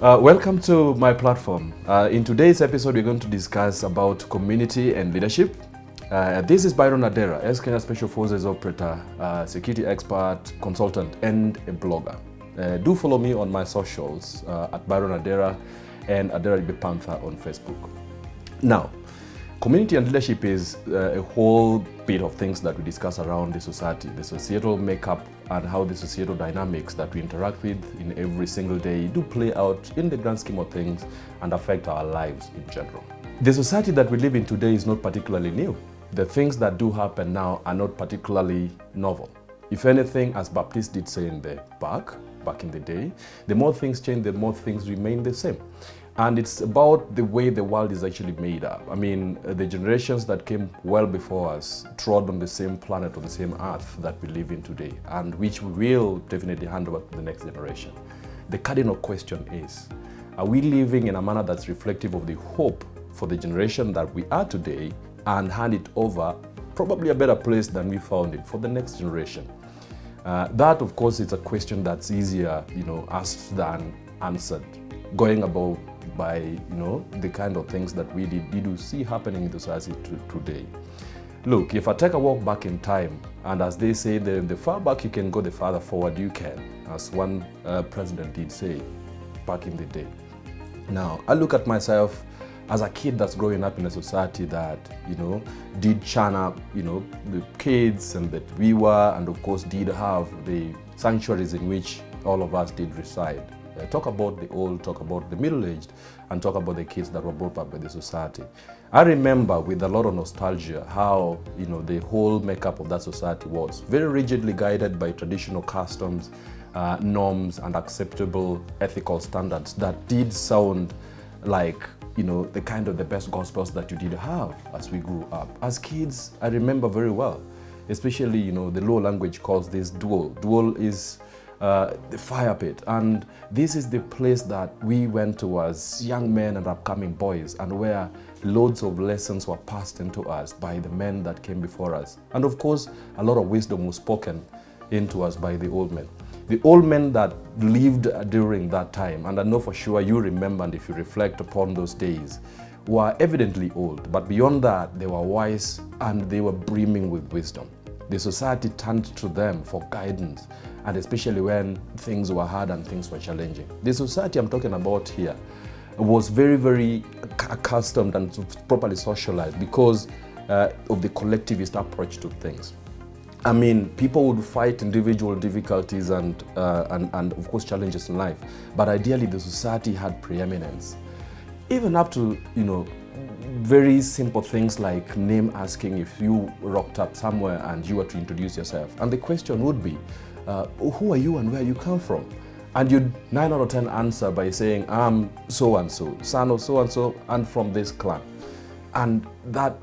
Welcome to my platform. In today's episode, we're going to discuss about community and leadership. This is Byron Adera, ex-Kenya Special Forces operator, security expert, consultant, and a blogger. Do follow me on my socials at Byron Adera and Adera the Panther on Facebook. Now, community and leadership is a whole bit of things that we discuss around the society, the societal makeup, and how the societal dynamics that we interact with in every single day do play out in the grand scheme of things and affect our lives in general. The society that we live in today is not particularly new. The things that do happen now are not particularly novel. If anything, as Baptiste did say in the back in the day, the more things change, the more things remain the same. And it's about the way the world is actually made up. I mean, the generations that came well before us trod on the same planet, on the same earth that we live in today, and which we will definitely hand over to the next generation. The cardinal question is, are we living in a manner that's reflective of the hope for the generation that we are today and hand it over, probably a better place than we found it, for the next generation? That, of course, is a question that's easier, asked than answered, going about by the kind of things that we do see happening in the society today. Look, if I take a walk back in time, and as they say, the far back you can go, the farther forward you can, as one president did say back in the day. Now, I look at myself as a kid that's growing up in a society that, did churn up, the kids and that we were, and of course did have the sanctuaries in which all of us did reside. Talk about the old, talk about the middle-aged, and talk about the kids that were brought up by the society. I remember with a lot of nostalgia how, the whole makeup of that society was very rigidly guided by traditional customs, norms, and acceptable ethical standards that did sound like, the kind of the best gospels that you did have as we grew up. As kids, I remember very well, especially, the law language calls this duol. Duol is the fire pit, and this is the place that we went to as young men and upcoming boys, and where loads of lessons were passed into us by the men that came before us, and of course a lot of wisdom was spoken into us by the old men. The old men that lived during that time, and I know for sure you remember, and if you reflect upon those days, were evidently old, but beyond that they were wise and they were brimming with wisdom. The society turned to them for guidance, and especially when things were hard and things were challenging. The society I'm talking about here was very, very accustomed and properly socialized because of the collectivist approach to things. I mean, people would fight individual difficulties and of course challenges in life, but ideally the society had preeminence. Even up to, very simple things like name asking if you rocked up somewhere and you were to introduce yourself. And the question would be, who are you and where you come from? And you'd 9 out of 10 answer by saying, I'm so-and-so, son of so-and-so, and from this clan. And that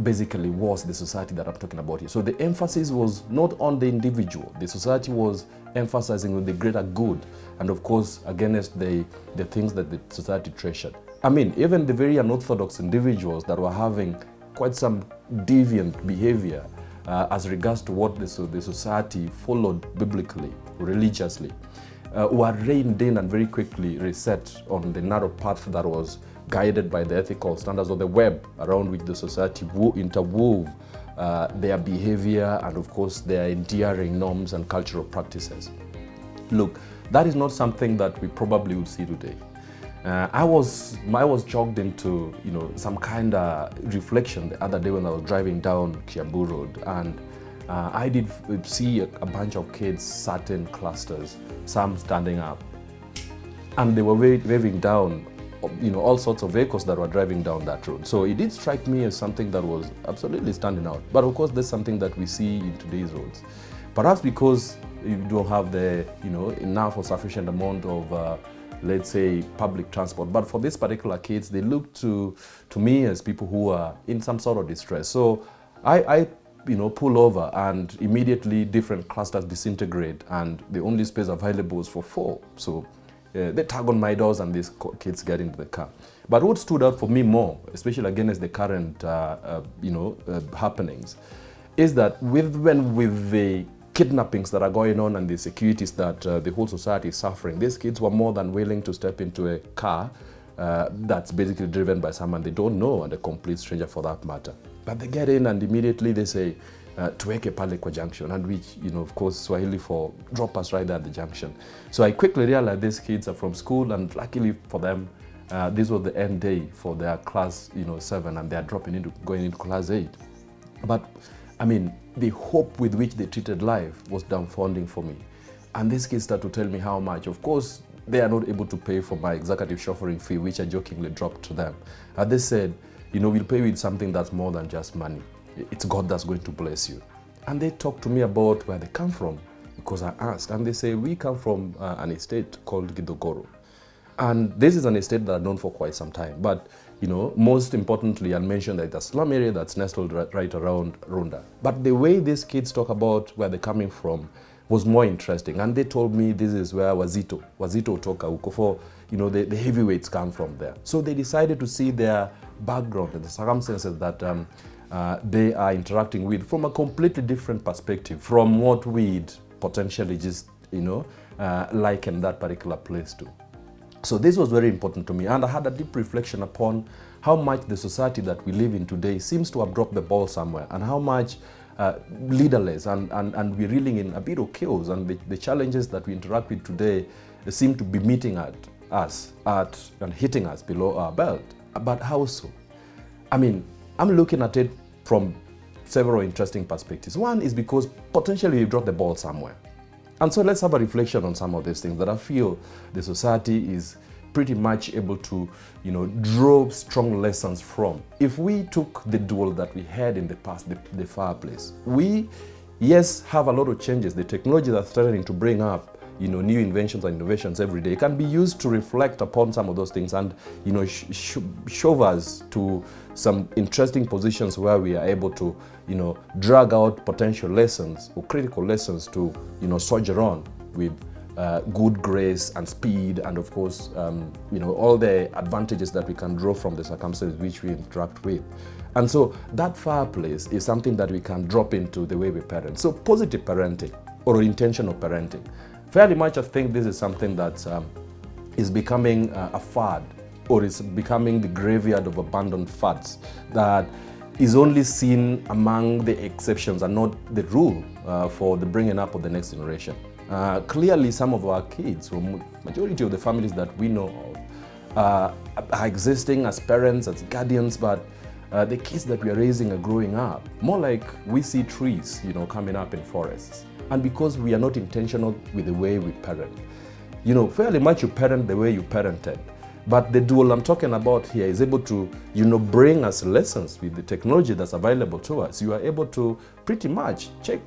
basically was the society that I'm talking about here. So the emphasis was not on the individual. The society was emphasizing on the greater good, and of course against the things that the society treasured. I mean, even the very unorthodox individuals that were having quite some deviant behavior as regards to what the society followed biblically, religiously, were reined in and very quickly reset on the narrow path that was guided by the ethical standards of the web around which the society interwove their behavior and of course their endearing norms and cultural practices. Look, that is not something that we probably would see today. I was jogged into some kind of reflection the other day when I was driving down Kiambu Road, and I did see a bunch of kids sat in clusters, some standing up, and they were waving down all sorts of vehicles that were driving down that road. So it did strike me as something that was absolutely standing out. But of course, that's something that we see in today's roads. Perhaps because you don't have the enough or sufficient amount of let's say public transport. But for these particular kids, they look to me as people who are in some sort of distress. So I pull over, and immediately different clusters disintegrate, and the only space available is for 4. So they tug on my doors and these kids get into the car. But what stood out for me more, especially against the current happenings, is that with the kidnappings that are going on and the insecurities that the whole society is suffering, these kids were more than willing to step into a car that's basically driven by someone they don't know, and a complete stranger for that matter. But they get in and immediately they say, tuweke pale kwa junction, and which, of course, Swahili for drop us right there at the junction. So I quickly realized these kids are from school, and luckily for them, this was the end day for their class, 7, and they are going into class 8. But I mean, the hope with which they treated life was dumbfounding for me. And these kids start to tell me how much. Of course, they are not able to pay for my executive chauffeuring fee, which I jokingly dropped to them. And they said, we'll pay with something that's more than just money. It's God that's going to bless you. And they talk to me about where they come from, because I asked. And they say, we come from an estate called Gidogoro. And this is an estate that I've known for quite some time. But, most importantly, I'll mention that it's a slum area that's nestled right around Runda. But the way these kids talk about where they're coming from was more interesting. And they told me this is where Wazito toka huko, for, the heavyweights come from there. So they decided to see their background and the circumstances that they are interacting with from a completely different perspective from what we'd potentially just, liken that particular place to. So this was very important to me, and I had a deep reflection upon how much the society that we live in today seems to have dropped the ball somewhere, and how much leaderless and we're reeling in a bit of chaos, and the challenges that we interact with today seem to be meeting at us and hitting us below our belt. But how so? I mean, I'm looking at it from several interesting perspectives. One is because potentially we've dropped the ball somewhere. And so let's have a reflection on some of these things that I feel the society is pretty much able to, draw strong lessons from. If we took the duel that we had in the past, the fireplace, we, yes, have a lot of changes. The technology that's starting to bring up, new inventions and innovations every day can be used to reflect upon some of those things and, shove us to some interesting positions where we are able to, drag out potential lessons or critical lessons to, soldier on with good grace and speed, and of course, all the advantages that we can draw from the circumstances which we interact with. And so that fireplace is something that we can drop into the way we parent. So positive parenting or intentional parenting. Fairly much I think this is something that is becoming a fad, or is becoming the graveyard of abandoned fads that is only seen among the exceptions and not the rule for the bringing up of the next generation. Clearly, some of our kids, or majority of the families that we know of, are existing as parents, as guardians, but the kids that we are raising are growing up more like we see trees, coming up in forests. And because we are not intentional with the way we parent. Fairly much you parent the way you parented. But the dual I'm talking about here is able to, bring us lessons with the technology that's available to us. You are able to pretty much check,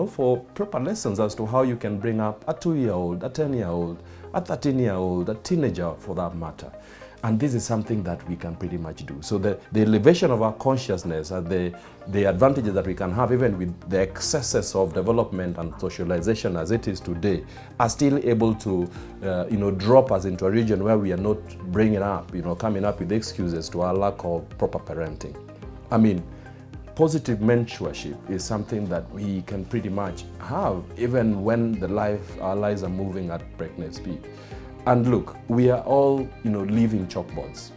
for proper lessons as to how you can bring up a 2-year-old, a 10-year-old, a 13-year-old, a teenager for that matter. And this is something that we can pretty much do. So the elevation of our consciousness and the advantages that we can have, even with the excesses of development and socialization as it is today, are still able to, drop us into a region where we are not bringing up, coming up with excuses to our lack of proper parenting. I mean, positive mentorship is something that we can pretty much have, even when our lives are moving at breakneck speed. And look, we are all, living chalkboards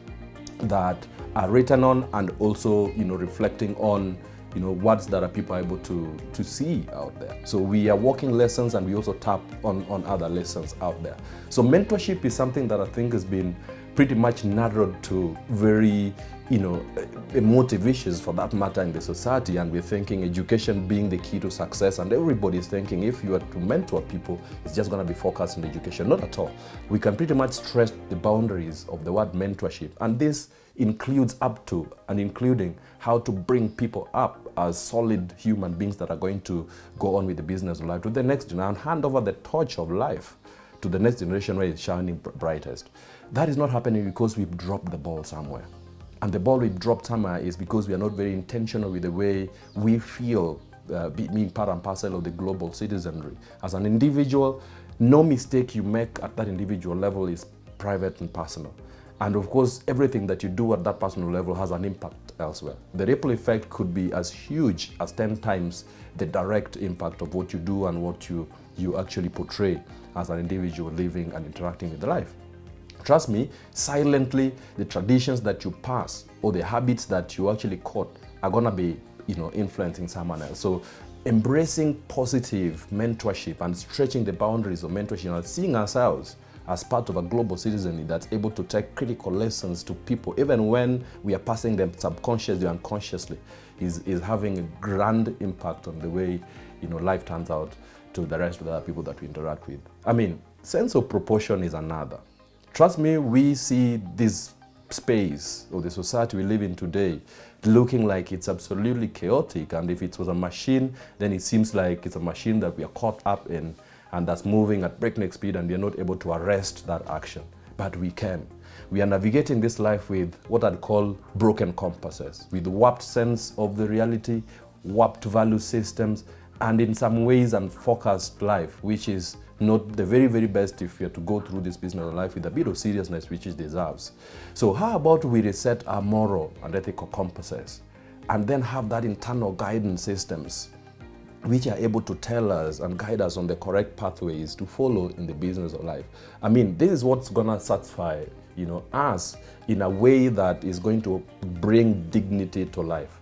that are written on and also, reflecting on, words that are people able to see out there. So we are walking lessons, and we also tap on other lessons out there. So mentorship is something that I think has been pretty much narrowed to very, emotive issues for that matter in the society, and we're thinking education being the key to success, and everybody's thinking if you are to mentor people, it's just going to be focused on education. Not at all. We can pretty much stretch the boundaries of the word mentorship, and this includes up to and including how to bring people up as solid human beings that are going to go on with the business of life to the next generation and hand over the torch of life to the next generation where it's shining brightest. That is not happening because we've dropped the ball somewhere. And the ball we've dropped somewhere is because we are not very intentional with the way we feel being part and parcel of the global citizenry. As an individual, no mistake you make at that individual level is private and personal. And of course, everything that you do at that personal level has an impact elsewhere. The ripple effect could be as huge as 10 times the direct impact of what you do and what you actually portray as an individual living and interacting with life. Trust me, silently, the traditions that you pass or the habits that you actually caught are gonna be, influencing someone else. So embracing positive mentorship and stretching the boundaries of mentorship and seeing ourselves as part of a global citizenry that's able to take critical lessons to people, even when we are passing them subconsciously or unconsciously, is having a grand impact on the way, life turns out to the rest of the other people that we interact with. I mean, sense of proportion is another. Trust me, we see this space or the society we live in today looking like it's absolutely chaotic, and if it was a machine, then it seems like it's a machine that we are caught up in and that's moving at breakneck speed, and we are not able to arrest that action. But we can. We are navigating this life with what I'd call broken compasses, with warped sense of the reality, warped value systems, and in some ways unfocused life, which is not the very, very best if you're to go through this business of life with a bit of seriousness which it deserves. So how about we reset our moral and ethical compasses and then have that internal guidance systems which are able to tell us and guide us on the correct pathways to follow in the business of life. I mean, this is what's gonna satisfy, us in a way that is going to bring dignity to life.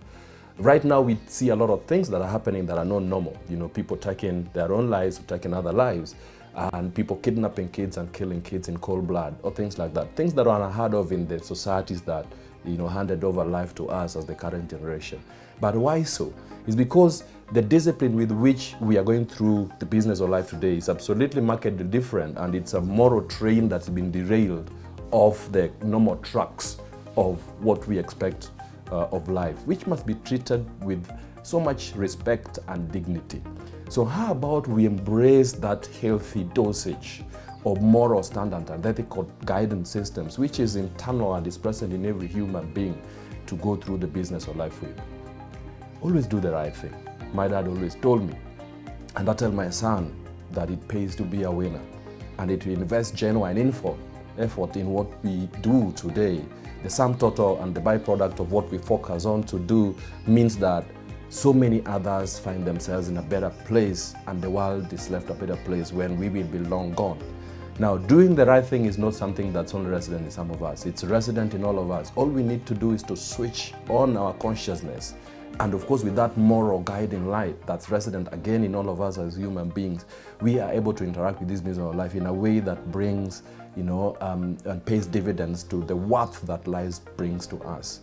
Right now, we see a lot of things that are happening that are not normal. People taking their own lives, taking other lives, and people kidnapping kids and killing kids in cold blood, or things like that. Things that are unheard of in the societies that, handed over life to us as the current generation. But why so? It's because the discipline with which we are going through the business of life today is absolutely markedly different, and it's a moral train that's been derailed off the normal tracks of what we expect of life, which must be treated with so much respect and dignity. So how about we embrace that healthy dosage of moral standard and ethical guidance systems, which is internal and is present in every human being to go through the business of life with. Always do the right thing. My dad always told me, and I tell my son, that it pays to be a winner, and it will invest genuine effort in what we do today. The sum total and the byproduct of what we focus on to do means that so many others find themselves in a better place, and the world is left a better place when we will be long gone. Now, doing the right thing is not something that's only resident in some of us. It's resident in all of us. All we need to do is to switch on our consciousness. And of course, with that moral guiding light that's resident again in all of us as human beings, we are able to interact with this business of life in a way that brings, and pays dividends to the worth that life brings to us.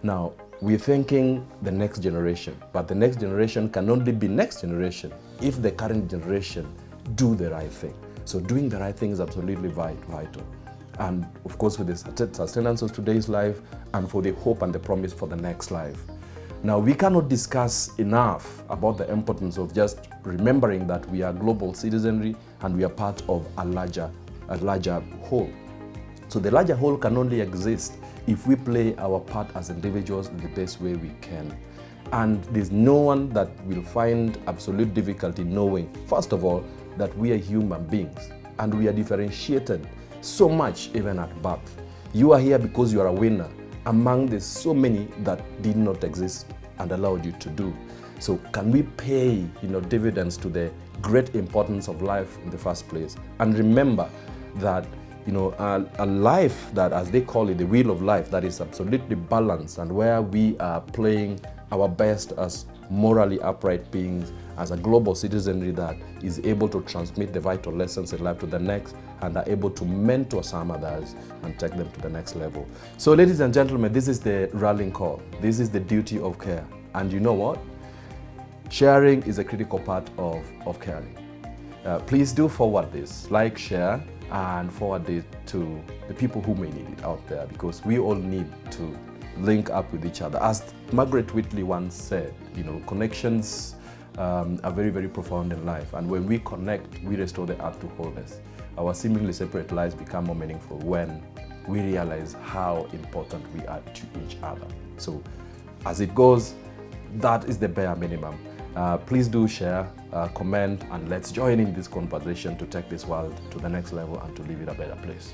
Now, we're thinking the next generation, but the next generation can only be next generation if the current generation do the right thing. So doing the right thing is absolutely vital. And of course, for the sustenance of today's life and for the hope and the promise for the next life. Now, we cannot discuss enough about the importance of just remembering that we are global citizenry and we are part of a larger whole. So the larger whole can only exist if we play our part as individuals in the best way we can. And there's no one that will find absolute difficulty knowing, first of all, that we are human beings and we are differentiated so much even at birth. You are here because you are a winner among the so many that did not exist and allowed you to do. So can we pay dividends to the great importance of life in the first place, and remember that a life that, as they call it, the wheel of life, that is absolutely balanced and where we are playing our best as morally upright beings, as a global citizenry that is able to transmit the vital lessons in life to the next and are able to mentor some others and take them to the next level. So ladies and gentlemen, this is the rallying call. This is the duty of care. And you know what? Sharing is a critical part of caring. Please do forward this, like, share, and forward it to the people who may need it out there, because we all need to link up with each other. As Margaret Whitley once said, connections are very, very profound in life. And when we connect, we restore the earth to wholeness. Our seemingly separate lives become more meaningful when we realize how important we are to each other. So as it goes, that is the bare minimum. Please do share, comment, and let's join in this conversation to take this world to the next level and to leave it a better place.